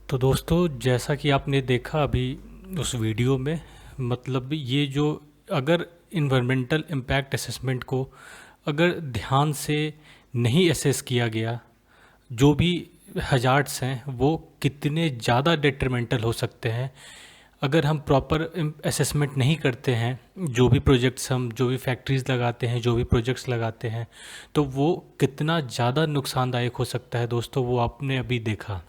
तो दोस्तों, जैसा कि आपने देखा अभी उस वीडियो में, मतलब ये जो अगर इन्वायरमेंटल इम्पैक्ट असेसमेंट को अगर ध्यान से नहीं असेस किया गया, जो भी हजार्ड्स हैं वो कितने ज़्यादा डेट्रीमेंटल हो सकते हैं। अगर हम प्रॉपर असेसमेंट नहीं करते हैं, जो भी फैक्ट्रीज़ लगाते हैं, जो भी प्रोजेक्ट्स लगाते हैं, तो वो कितना ज़्यादा नुकसानदायक हो सकता है दोस्तों, वो आपने अभी देखा।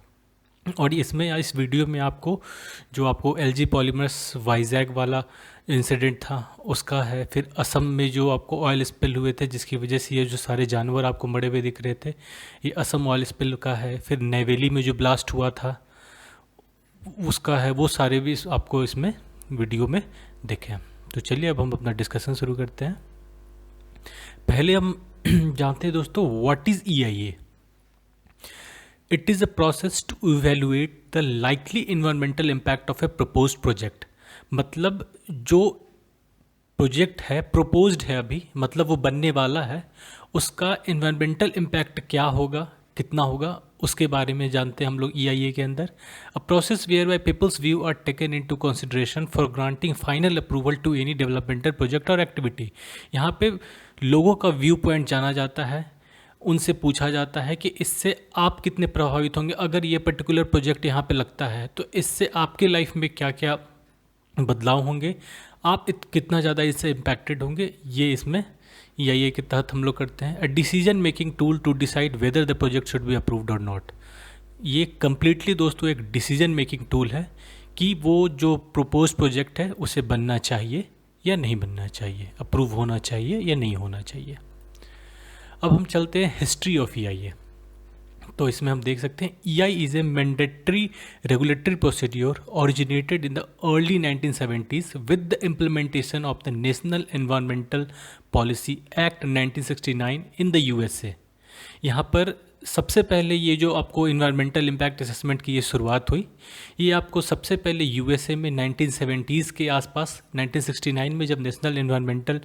और इसमें या इस वीडियो में आपको एलजी पॉलीमर्स वाइजैक वाला इंसिडेंट था उसका है, फिर असम में जो आपको ऑयल स्पिल हुए थे जिसकी वजह से ये जो सारे जानवर आपको मरे हुए दिख रहे थे, ये असम ऑयल स्पिल का है। फिर नेवेली में जो ब्लास्ट हुआ था उसका है। वो सारे भी आपको इसमें वीडियो में देखें। तो चलिए अब हम अपना डिस्कशन शुरू करते हैं। पहले हम जानते हैं दोस्तों, what is EIA. It is a process to evaluate the likely environmental impact of a proposed project। मतलब जो प्रोजेक्ट है, प्रोपोज्ड है अभी, मतलब वो बनने वाला है, उसका इन्वायरमेंटल इम्पैक्ट क्या होगा, कितना होगा, उसके बारे में जानते हैं हम लोग ईआईए के अंदर। A process where by people's view are taken into consideration for granting final approval to any developmental project और एक्टिविटी। यहाँ पे लोगों का व्यू पॉइंट जाना जाता है, उनसे पूछा जाता है कि इससे आप कितने प्रभावित होंगे। अगर ये पर्टिकुलर प्रोजेक्ट यहाँ पे लगता है तो इससे आपके लाइफ में क्या क्या बदलाव होंगे, आप कितना ज़्यादा इससे इम्पैक्टेड होंगे, ये इसमें ईआईए के तहत हम लोग करते हैं। A decision making tool to decide whether the project should be approved और नॉट। ये कम्प्लीटली दोस्तों एक डिसीजन मेकिंग टूल है कि वो जो प्रोपोज प्रोजेक्ट है उसे बनना चाहिए या नहीं बनना चाहिए, अप्रूव होना चाहिए या नहीं होना चाहिए। अब हम चलते हैं हिस्ट्री ऑफ ईआईए। तो इसमें हम देख सकते हैं EI is a mandatory regulatory procedure originated in the early 1970s with the implementation of the national environmental policy act 1969 in the USA. यहाँ पर सबसे पहले ये जो आपको इन्वायरमेंटल इम्पैक्ट असेसमेंट की ये शुरुआत हुई, ये आपको सबसे पहले यूएसए में 1970s के आसपास, 1969 में जब नेशनल इन्वायरमेंटल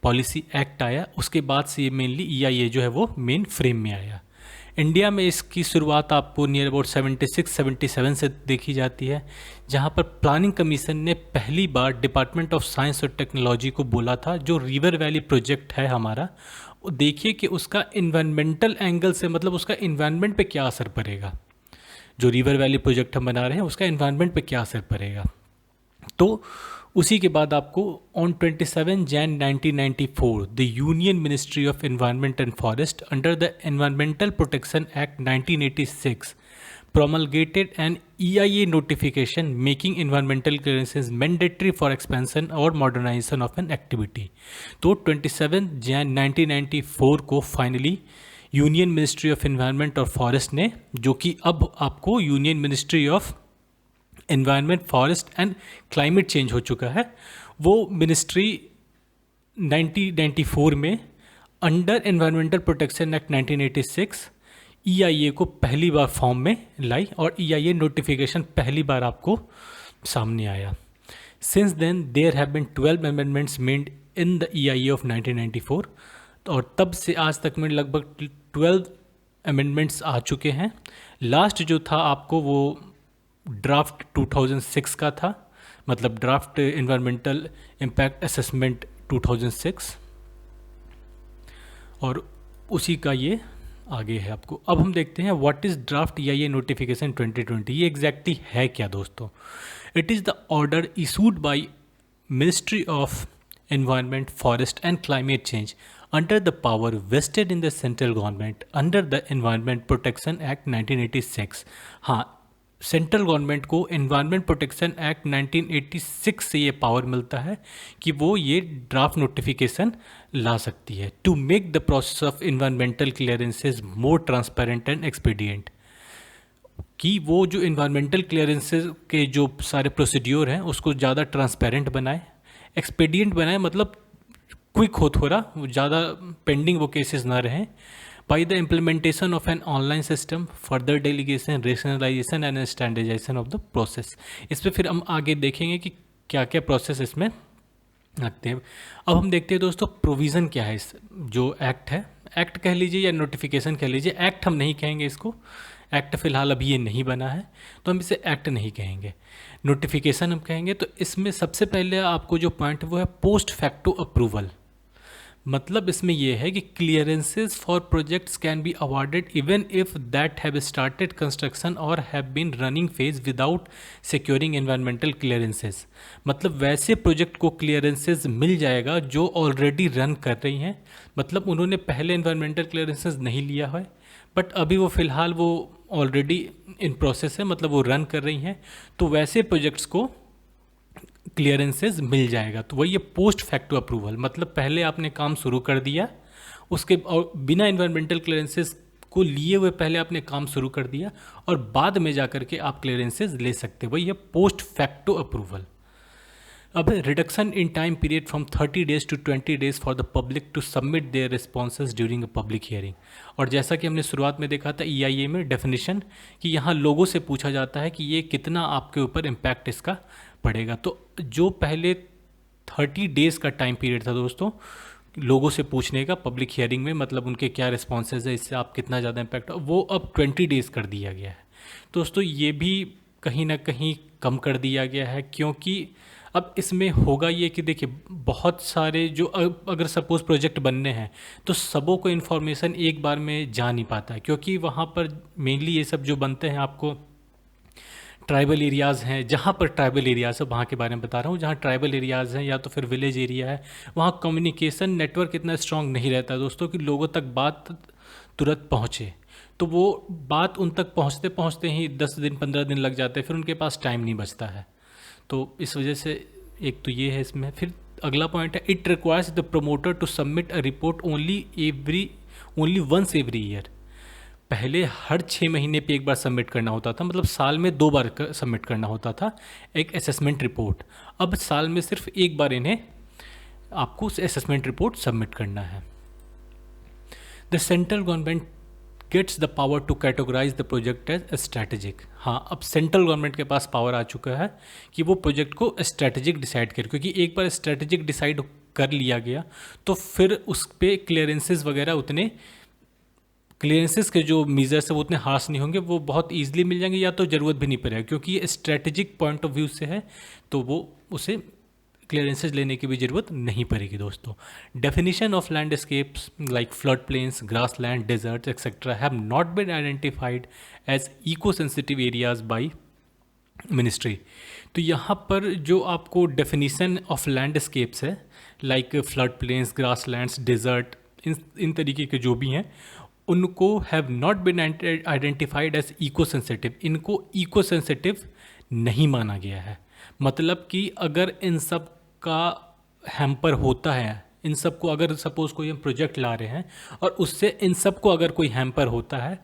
पॉलिसी एक्ट आया, उसके बाद से ये मेनली ईआईए जो है वो मेन फ्रेम में आया। इंडिया में इसकी शुरुआत आपको नियर अबाउट 76-77 से देखी जाती है, जहाँ पर प्लानिंग कमीशन ने पहली बार डिपार्टमेंट ऑफ साइंस और टेक्नोलॉजी को बोला था, जो रिवर वैली प्रोजेक्ट है हमारा, देखिए कि उसका इन्वायरमेंटल एंगल से, मतलब उसका इन्वायरमेंट पे क्या असर पड़ेगा। जो रिवर वैली प्रोजेक्ट हम बना रहे हैं उसका इन्वायरमेंट पे क्या असर पड़ेगा। तो उसी के बाद आपको on 27 Jain 1994 the union ministry of environment and forest under the environmental protection act 1986 promulgated an EIA notification making environmental clearances mandatory for expansion और modernization of an activity। तो 27 जैन 1994 को finally union ministry of environment और forest ने, जो कि अब आपको union ministry of environment forest and climate change हो चुका है, वो मिनिस्ट्री 1994 में under environmental protection act 1986 EIA को पहली बार फॉर्म में लाई और ईआईए नोटिफिकेशन पहली बार आपको सामने आया। Since then there have been 12 amendments made in the EIA of 1994, और तब से आज तक में लगभग 12 अमेंडमेंट्स आ चुके हैं। लास्ट जो था आपको वो ड्राफ्ट 2006 का था, मतलब ड्राफ्ट एनवायरमेंटल इम्पैक्ट असेसमेंट 2006, और उसी का ये आगे है आपको। अब हम देखते हैं what is draft EIA notification 2020। ये एग्जैक्टली है क्या दोस्तों। It is the order issued by ministry of environment forest and climate change under the power vested in the central government under the Environment Protection Act 1986। हाँ, central government को environment protection act 1986 से ये power मिलता है कि वो ये draft notification ला सकती है to make the process of environmental clearances more transparent and expedient. कि वो जो एनवायरमेंटल क्लियरेंसेज के जो सारे प्रोसीड्योर हैं उसको ज़्यादा ट्रांसपेरेंट बनाए, एक्सपीडियंट बनाए, मतलब क्विक हो, थोड़ा ज़्यादा पेंडिंग वो केसेस ना रहें। By the implementation of an online system, further delegation, rationalisation and standardisation of the process. इस पर फिर हम आगे देखेंगे कि क्या क्या प्रोसेस इसमें रखते हैं। अब हम देखते हैं दोस्तों प्रोविज़न क्या है इस जो एक्ट है एक्ट कह लीजिए या नोटिफिकेशन कह लीजिए, एक्ट हम नहीं कहेंगे इसको, एक्ट फ़िलहाल अभी ये नहीं बना है तो हम इसे एक्ट नहीं कहेंगे, नोटिफिकेशन हम कहेंगे। तो इसमें सबसे पहले आपको जो पॉइंट वो है पोस्ट फैक्टो अप्रूवल। मतलब इसमें यह है कि clearances for projects can be awarded even if that have started construction और have been running phase without securing environmental clearances. मतलब वैसे प्रोजेक्ट को क्लियरेंसेज मिल जाएगा जो ऑलरेडी रन कर रही हैं, मतलब उन्होंने पहले एनवायरमेंटल क्लियरेंसेज नहीं लिया है बट अभी वो फ़िलहाल वो ऑलरेडी इन प्रोसेस है, मतलब वो रन कर रही हैं, तो वैसे प्रोजेक्ट्स को क्लियरेंसेस मिल जाएगा। तो वही ये पोस्ट फैक्टो अप्रूवल, मतलब पहले आपने काम शुरू कर दिया, उसके और बिना इन्वायरमेंटल क्लियरेंसेस को लिए हुए पहले आपने काम शुरू कर दिया और बाद में जाकर के आप क्लियरेंसेस ले सकते, वही है पोस्ट फैक्टो अप्रूवल। अब reduction in time period from 30 days to 20 days for the public to submit their responses during a public hearing. और जैसा कि हमने शुरुआत में देखा था EIA में डेफिनेशन कि यहाँ लोगों से पूछा जाता है कि ये कितना आपके ऊपर इम्पैक्ट इसका पड़ेगा। तो जो पहले 30 डेज़ का टाइम पीरियड था दोस्तों लोगों से पूछने का पब्लिक हियरिंग में, मतलब उनके क्या रिस्पॉन्सेज है, इससे आप कितना ज़्यादा इम्पैक्ट, वो अब 20 डेज़ कर दिया गया है। दोस्तों ये भी कहीं ना कहीं कम कर दिया गया है, क्योंकि अब इसमें होगा ये कि देखिए बहुत सारे जो अगर सपोज़ प्रोजेक्ट बनने हैं तो सबों को इन्फॉर्मेशन एक बार में जा नहीं पाता है, क्योंकि वहाँ पर मेनली ये सब जो बनते हैं आपको ट्राइबल एरियाज़ हैं, जहाँ पर ट्राइबल एरियाज़ है वहाँ के बारे में बता रहा हूँ, जहाँ ट्राइबल एरियाज़ हैं या तो फिर विलेज एरिया है, वहाँ कम्युनिकेशन नेटवर्क इतना स्ट्रांग नहीं रहता दोस्तों कि लोगों तक बात तुरंत पहुँचे। तो वो बात उन तक पहुँचते पहुँचते ही 10 दिन 15 दिन लग जाते हैं, फिर उनके पास टाइम नहीं बचता है। तो इस वजह से एक तो ये है इसमें। फिर अगला पॉइंट है it requires the promoter to submit a report only once every year. पहले हर 6 महीने पे एक बार सबमिट करना होता था, मतलब साल में 2 बार सबमिट करना होता था एक असेसमेंट रिपोर्ट। अब साल में सिर्फ एक बार इन्हें आपको उस असेसमेंट रिपोर्ट सबमिट करना है। The central government gets the power to categorise the project as strategic. हाँ, अब सेंट्रल गवर्नमेंट के पास पावर आ चुका है कि वो प्रोजेक्ट को स्ट्रैटेजिक डिसाइड करे, क्योंकि एक बार स्ट्रैटेजिक डिसाइड कर लिया गया तो फिर उस पर क्लियरेंसेज वगैरह उतने क्लियरेंसेस के जो मेजर्स है वो उतने हार्श नहीं होंगे, वो बहुत ईजिली मिल जाएंगे या तो ज़रूरत भी नहीं पड़ेगा, क्योंकि ये स्ट्रैटेजिक पॉइंट ऑफ व्यू से है तो वो उसे क्लियरेंसेज लेने की भी ज़रूरत नहीं पड़ेगी दोस्तों। Definition of landscapes like flood plains, grass land, desert etcetera have not been identified as eco sensitive areas by ministry. तो यहाँ पर जो आपको डेफिनेशन ऑफ लैंडस्केप्स है like flood plains, grass lands, desert, इन तरीके के जो भी हैं उनको have not been identified as eco sensitive, इनको इको सेंसिटिव नहीं माना गया है। मतलब कि अगर इन सब का हैम्पर होता है, इन सब को अगर सपोज़ कोई हम प्रोजेक्ट ला रहे हैं और उससे इन सब को अगर कोई हैम्पर होता है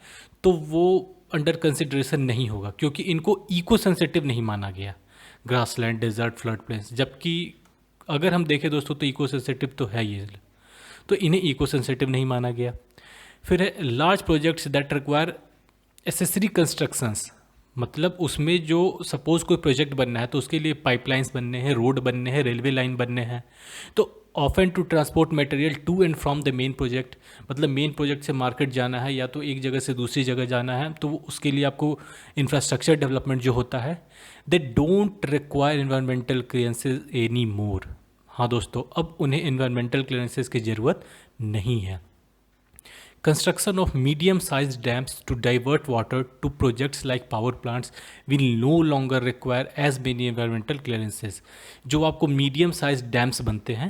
तो वो अंडर कंसिडरेशन नहीं होगा, क्योंकि इनको इको सेंसिटिव नहीं माना गया, ग्रासलैंड, डेजर्ट, फ्लड प्लेन्स। जबकि अगर हम देखें दोस्तों तो इको सेंसिटिव तो है ये, तो इन्हें इको सेंसिटिव नहीं माना गया। फिर है large projects that require accessory constructions, मतलब उसमें जो सपोज़ कोई प्रोजेक्ट बनना है तो उसके लिए पाइपलाइंस बनने हैं, रोड बनने हैं, रेलवे लाइन बनने हैं। तो often to transport material to and from the main project, मतलब मेन प्रोजेक्ट से मार्केट जाना है या तो एक जगह से दूसरी जगह जाना है, तो उसके लिए आपको इंफ्रास्ट्रक्चर डेवलपमेंट जो होता है they don't require environmental clearances any more. हाँ दोस्तों, अब उन्हें इन्वायरमेंटल क्लियरेंसेज की ज़रूरत नहीं है। Construction of medium-sized dams to divert water to projects like power plants will no longer require as many environmental clearances। जो आपको medium-sized dams बनते हैं,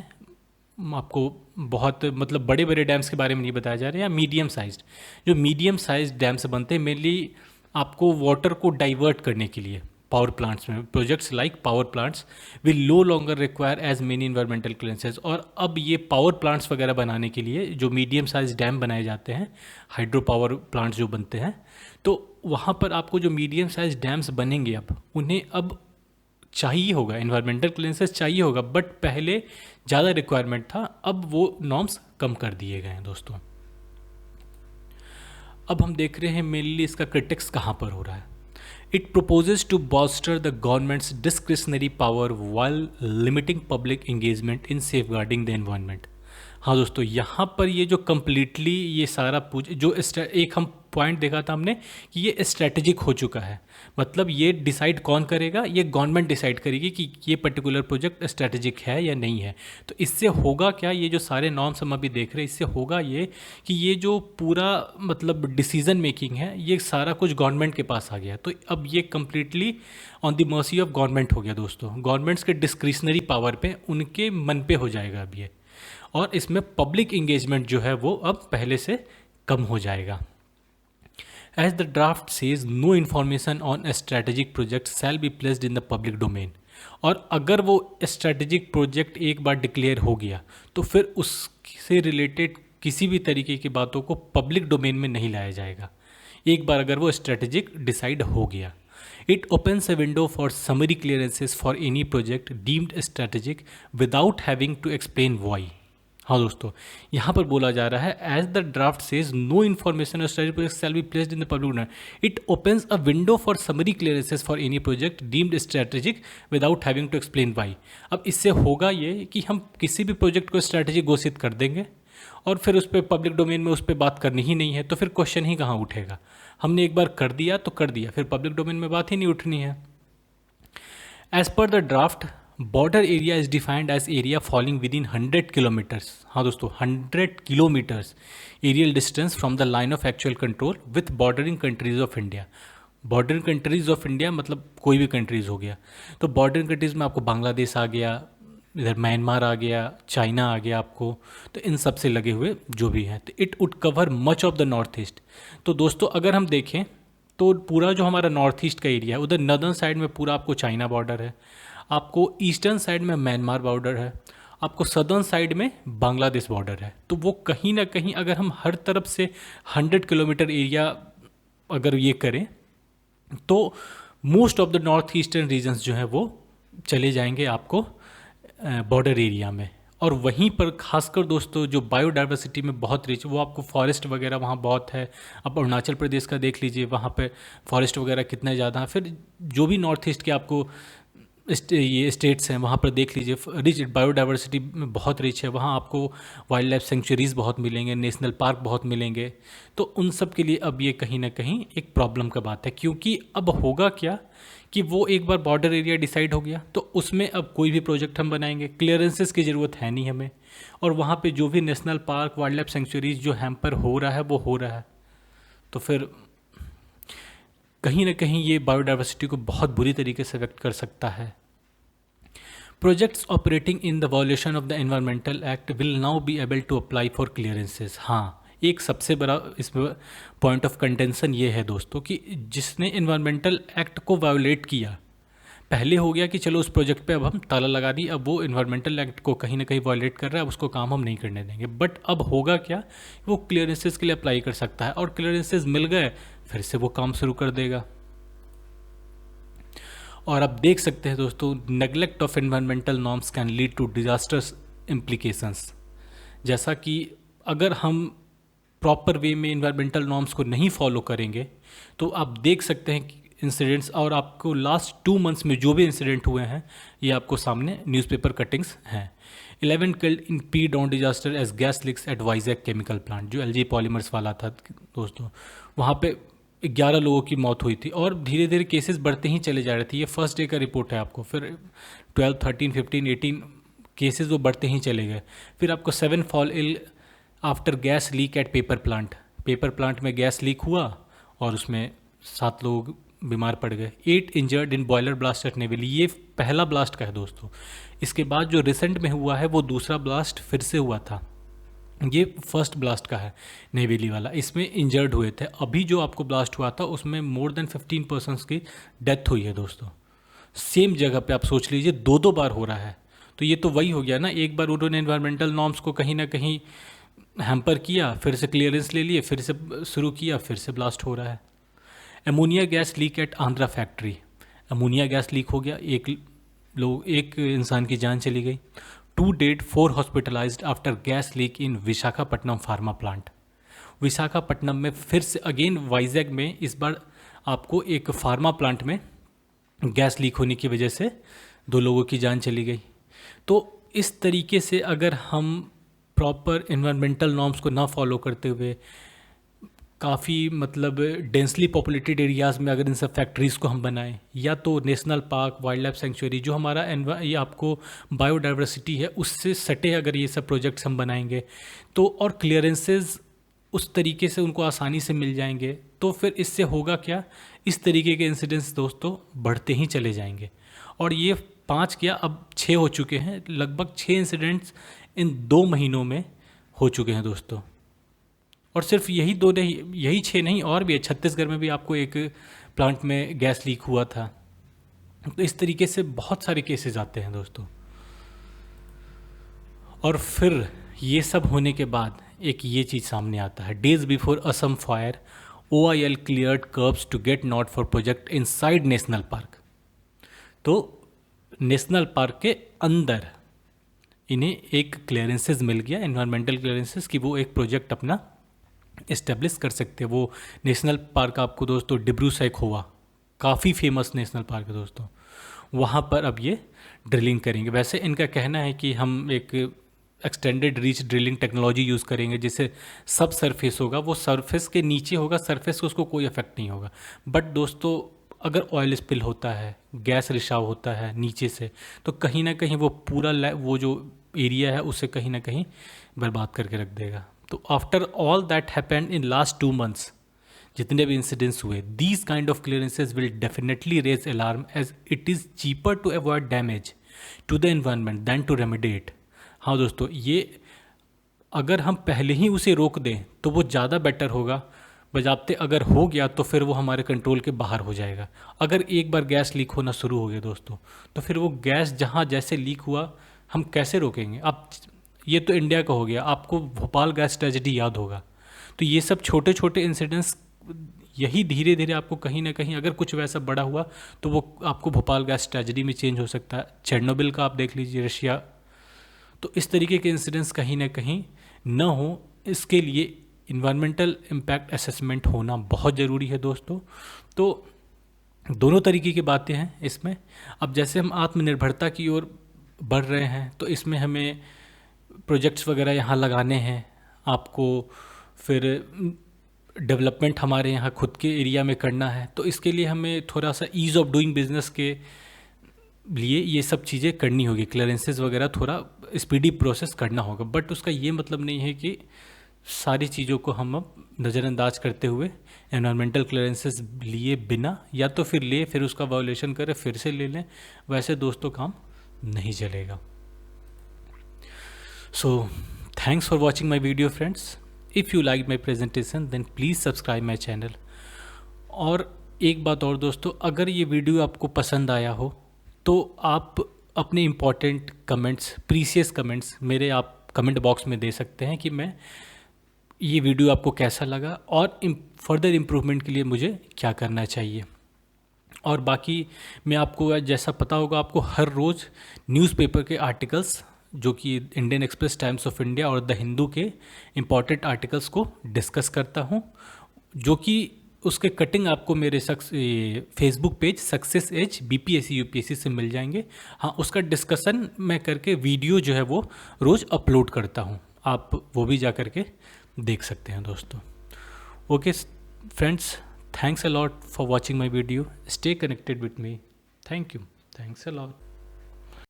आपको बहुत मतलब बड़े बड़े डैम्स के बारे में नहीं बताया जा रहा है, या मीडियम साइज्ड, जो मीडियम साइज्ड डैम्स बनते हैं मेनली आपको वाटर को डाइवर्ट करने के लिए पावर प्लांट्स में, projects like power plants will no longer require as many environmental clearances. और अब ये पावर प्लांट्स वगैरह बनाने के लिए जो मीडियम साइज डैम बनाए जाते हैं, हाइड्रो पावर प्लांट्स जो बनते हैं, तो वहाँ पर आपको जो मीडियम साइज डैम्स बनेंगे अब उन्हें अब चाहिए होगा, इन्वायरमेंटल क्लियरेंसेज चाहिए होगा, बट पहले ज़्यादा रिक्वायरमेंट था, अब वो नॉर्म्स कम कर दिए गए हैं दोस्तों। अब हम देख रहे हैं मेनली इसका क्रिटिक्स कहाँ पर हो रहा है। It proposes to bolster the government's discretionary power while limiting public engagement in safeguarding the environment। हाँ दोस्तों, यहाँ पर ये जो कम्प्लीटली ये सारा जो एक हम पॉइंट देखा था हमने कि ये स्ट्रेटेजिक हो चुका है। मतलब ये डिसाइड कौन करेगा, ये गवर्नमेंट डिसाइड करेगी कि ये पर्टिकुलर प्रोजेक्ट स्ट्रेटेजिक है या नहीं है। तो इससे होगा क्या, ये जो सारे नॉर्म्स हम अभी देख रहे हैं, इससे होगा ये कि ये जो पूरा मतलब डिसीजन मेकिंग है, ये सारा कुछ गवर्नमेंट के पास आ गया। तो अब ये completely on the mercy of government हो गया दोस्तों। गवर्नमेंट्स के डिस्क्रिशनरी पावर पे, उनके मन पे हो जाएगा अब ये। और इसमें पब्लिक इंगेजमेंट जो है वो अब पहले से कम हो जाएगा। As the draft says, no information on strategic project shall be placed in the public domain. और अगर वो स्ट्रेटेजिक प्रोजेक्ट एक बार डिक्लेयर हो गया तो फिर उससे रिलेटेड किसी भी तरीके की बातों को पब्लिक डोमेन में नहीं लाया जाएगा, एक बार अगर वो स्ट्रेटेजिक डिसाइड हो गया। It opens a window for summary clearances for any project deemed strategic without having to explain why. हाँ दोस्तों, यहाँ पर बोला जा रहा है as the draft says, no information on strategic project shall be placed in the public domain. It opens a window for summary clearances for any project deemed strategic without having to explain why. अब इससे होगा ये कि हम किसी भी project को strategic घोषित कर देंगे और फिर उस पर पब्लिक डोमेन में उस पर बात करनी ही नहीं है, तो फिर क्वेश्चन ही कहाँ उठेगा। हमने एक बार कर दिया तो कर दिया, फिर पब्लिक डोमेन में बात ही नहीं उठनी है। As per the draft, border area is defined as area falling within 100 kilometres. हाँ दोस्तों, 100 kilometres aerial distance from the line of actual control with bordering countries of India. Bordering countries of India मतलब कोई भी countries हो गया। तो bordering countries में आपको बांग्लादेश आ गया, इधर म्यांमार आ गया, चाइना आ गया आपको, तो इन सब से लगे हुए जो भी हैं। तो it would cover much of the north east. तो दोस्तों अगर हम देखें तो पूरा जो हमारा नॉर्थ ईस्ट का एरिया है, उधर नदर्न साइड में पूरा आपको चाइना बॉर्डर है, आपको ईस्टर्न साइड में म्यांमार बॉर्डर है, आपको सदर्न साइड में बांग्लादेश बॉर्डर है। तो वो कहीं ना कहीं अगर हम हर तरफ से 100 किलोमीटर एरिया अगर ये करें तो most of the north eastern regions जो हैं वो चले जाएंगे आपको बॉर्डर एरिया में। और वहीं पर खासकर दोस्तों जो बायोडाइवर्सिटी में बहुत रिच, वो आपको फॉरेस्ट वगैरह वहाँ बहुत है। आप अरुणाचल प्रदेश का देख लीजिए, वहाँ पे फॉरेस्ट वगैरह कितने ज़्यादा हैं। फिर जो भी नॉर्थ ईस्ट के आपको ये स्टेट्स हैं वहाँ पर देख लीजिए, रिच बायोडाइवर्सिटी में बहुत रिच है। वहाँ आपको वाइल्ड लाइफ सेंचुरीज़ बहुत मिलेंगे, नेशनल पार्क बहुत मिलेंगे। तो उन सब के लिए अब ये कहीं ना कहीं एक प्रॉब्लम का बात है, क्योंकि अब होगा क्या कि वो एक बार बॉर्डर एरिया डिसाइड हो गया तो उसमें अब कोई भी प्रोजेक्ट हम बनाएंगे, क्लियरेंसेस की ज़रूरत है नहीं हमें। और वहाँ पे जो भी national park, wild life sanctuaries जो हैम्पर हो रहा है वो हो रहा है। तो फिर कहीं ना कहीं ये बायोडाइवर्सिटी को बहुत बुरी तरीके से अफेक्ट कर सकता है। Projects operating in the violation of the environmental act will now be able to apply for clearances. हाँ, एक सबसे बड़ा इसमें पॉइंट ऑफ कंटेंशन ये है दोस्तों कि जिसने एनवायरमेंटल एक्ट को वायोलेट किया, पहले हो गया कि चलो उस प्रोजेक्ट पे अब हम ताला लगा दी, अब वो एनवायरमेंटल एक्ट को कहीं ना कहीं वायोलेट कर रहा है, अब उसको काम हम नहीं करने देंगे। बट अब होगा क्या, वो क्लियरेंसेस के लिए अप्लाई कर सकता है और क्लियरेंसेस मिल गए फिर से वो काम शुरू कर देगा। और आप देख सकते हैं दोस्तों, neglect of environmental norms can lead to disasters implications. जैसा कि अगर हम प्रॉपर वे में एनवायरमेंटल नॉर्म्स को नहीं फॉलो करेंगे तो आप देख सकते हैं कि इंसिडेंट्स, और आपको लास्ट 2 मंथ्स में जो भी इंसिडेंट हुए हैं ये आपको सामने न्यूज़पेपर कटिंग्स हैं। 11 killed in P down disaster as gas leaks at Vizag chemical plant, जो LG पॉलीमर्स वाला था दोस्तों, वहाँ पे 11 लोगों की मौत हुई थी और धीरे धीरे केसेस बढ़ते ही चले जा रहे थे। ये फर्स्ट डे का रिपोर्ट है आपको, फिर 12, 13, 15, 18 केसेस वो बढ़ते ही चले गए। फिर आपको 7 fall ill after gas leak at paper plant, paper plant में गैस लीक हुआ और उसमें 7 लोग बीमार पड़ गए। 8 injured in boiler blast at Neyveli, ये पहला ब्लास्ट का है दोस्तों। इसके बाद जो रिसेंट में हुआ है वो दूसरा ब्लास्ट फिर से हुआ था, ये फर्स्ट ब्लास्ट का है नेवेली वाला, इसमें इंजर्ड हुए थे। अभी जो आपको ब्लास्ट हुआ था उसमें मोर देन 15 पर्सन्स की डेथ हुई है दोस्तों। सेम जगह पे आप सोच लीजिए 2 बार हो रहा है। तो ये तो वही हो गया ना, एक बार उन्होंने एनवायरमेंटल नॉर्म्स को कहीं ना कहीं हैम्पर किया, फिर से क्लियरेंस ले लिए, फिर से शुरू किया, फिर से ब्लास्ट हो रहा है। Ammonia gas leak at Andhra factory, ammonia gas leak हो गया, एक इंसान की जान चली गई। 2 dead 4 hospitalised after gas leak in Visakhapatnam pharma plant. Visakhapatnam में फिर से अगेन वाइजैक में इस बार आपको एक फार्मा प्लांट में गैस लीक होने की वजह से 2 लोगों की जान चली गई। तो इस तरीके से अगर हम प्रॉपर इन्वायरमेंटल नॉर्म्स को ना फॉलो करते हुए काफ़ी मतलब डेंसली पॉपुलेटेड एरियाज़ में अगर इन सब फैक्ट्रीज़ को हम बनाएं, या तो national park, wild life sanctuary, जो हमारा ये आपको बायोडाइवर्सिटी है उससे सटे अगर ये सब प्रोजेक्ट्स हम बनाएंगे तो, और क्लियरेंसेस उस तरीके से उनको आसानी से मिल जाएंगे, तो फिर इससे होगा क्या, इस तरीके के इंसिडेंट्स दोस्तों बढ़ते ही चले जाएंगे। और ये 5 क्या अब 6 हो चुके हैं, लगभग 6 इंसिडेंट्स इन 2 महीनों में हो चुके हैं दोस्तों। और सिर्फ यही 2 नहीं, यही 6 नहीं, और भी है। छत्तीसगढ़ में भी आपको एक प्लांट में गैस लीक हुआ था। तो इस तरीके से बहुत सारे केसेस आते हैं दोस्तों। और फिर ये सब होने के बाद एक ये चीज़ सामने आता है, days before Assam fire OIL cleared curbs to get nod for project inside national park. तो नेशनल पार्क के अंदर इन्हें एक क्लियरेंसेस मिल गया, एनवायरमेंटल क्लियरेंसेस, कि वो एक प्रोजेक्ट अपना इस्टेब्लिश कर सकते हैं। वो नेशनल पार्क आपको दोस्तों डिब्रू सैखोवा, काफ़ी फेमस नेशनल पार्क है दोस्तों, वहाँ पर अब ये ड्रिलिंग करेंगे। वैसे इनका कहना है कि हम एक extended reach drilling technology use करेंगे, जिससे सब सरफेस होगा, वो सरफेस के नीचे होगा, सरफेस को उसको कोई इफेक्ट नहीं होगा। बट दोस्तों अगर ऑयल स्पिल होता है, गैस रिसाव होता है नीचे से, तो कहीं ना कहीं वो पूरा वो जो एरिया है उसे कहीं ना कहीं बर्बाद करके रख देगा। तो after all that happened in last 2 months, जितने भी इंसिडेंट्स हुए, these kind of clearances will definitely raise alarm, as it is cheaper to avoid damage to the environment than to remediate. हाँ दोस्तों, ये अगर हम पहले ही उसे रोक दें तो वो ज़्यादा बेटर होगा, बजाते अगर हो गया तो फिर वो हमारे कंट्रोल के बाहर हो जाएगा। अगर एक बार गैस लीक होना शुरू हो गया दोस्तों, तो फिर वो गैस जहाँ जैसे लीक हुआ हम कैसे रोकेंगे। अब ये तो इंडिया का हो गया, आपको भोपाल गैस ट्रेजेडी याद होगा। तो ये सब छोटे छोटे इंसिडेंट्स, यही धीरे धीरे आपको कहीं ना कहीं, अगर कुछ वैसा बड़ा हुआ तो वो आपको भोपाल गैस ट्रेजेडी में चेंज हो सकता है। चेरनोबिल का आप देख लीजिए, रशिया। तो इस तरीके के इंसिडेंट्स कहीं ना कहीं न हो, इसके लिए इन्वायरमेंटल इम्पैक्ट असेसमेंट होना बहुत ज़रूरी है दोस्तों। तो दोनों तरीके की बातें हैं इसमें। अब जैसे हम आत्मनिर्भरता की ओर बढ़ रहे हैं, तो इसमें हमें प्रोजेक्ट्स वगैरह यहाँ लगाने हैं, आपको फिर डेवलपमेंट हमारे यहाँ खुद के एरिया में करना है। तो इसके लिए हमें थोड़ा सा ईज़ ऑफ डूइंग बिजनेस के लिए ये सब चीज़ें करनी होगी, क्लियरेंसेस वगैरह थोड़ा स्पीडी प्रोसेस करना होगा। बट उसका ये मतलब नहीं है कि सारी चीज़ों को हम अब नज़रअंदाज करते हुए एनवायरमेंटल क्लियरेंसेस लिए बिना, या तो फिर ले फिर उसका वायोलेशन करें फिर से ले लें, वैसे दोस्तों काम नहीं चलेगा। So thanks for watching my video friends. If you liked my presentation then please subscribe my channel. और एक बात और दोस्तों, अगर ये वीडियो आपको पसंद आया हो तो आप अपने इम्पॉर्टेंट कमेंट्स, प्रीसियस कमेंट्स मेरे आप कमेंट बॉक्स में दे सकते हैं कि मैं ये वीडियो आपको कैसा लगा और फर्दर इम्प्रूवमेंट के लिए मुझे क्या करना चाहिए। और बाकी मैं आपको, जैसा पता होगा आपको, हर रोज़ न्यूज़पेपर के आर्टिकल्स, जो कि Indian express, times of India और द हिंदू के इम्पॉर्टेंट आर्टिकल्स को डिस्कस करता हूँ, जो कि उसके कटिंग आपको मेरे Facebook page success as BPSC UPSC से मिल जाएंगे। हाँ, उसका डिस्कशन मैं करके वीडियो जो है वो रोज़ अपलोड करता हूँ, आप वो भी जा कर के देख सकते हैं दोस्तों। Okay friends, thanks a lot for watching my video, stay connected with me, thank you, thanks a lot.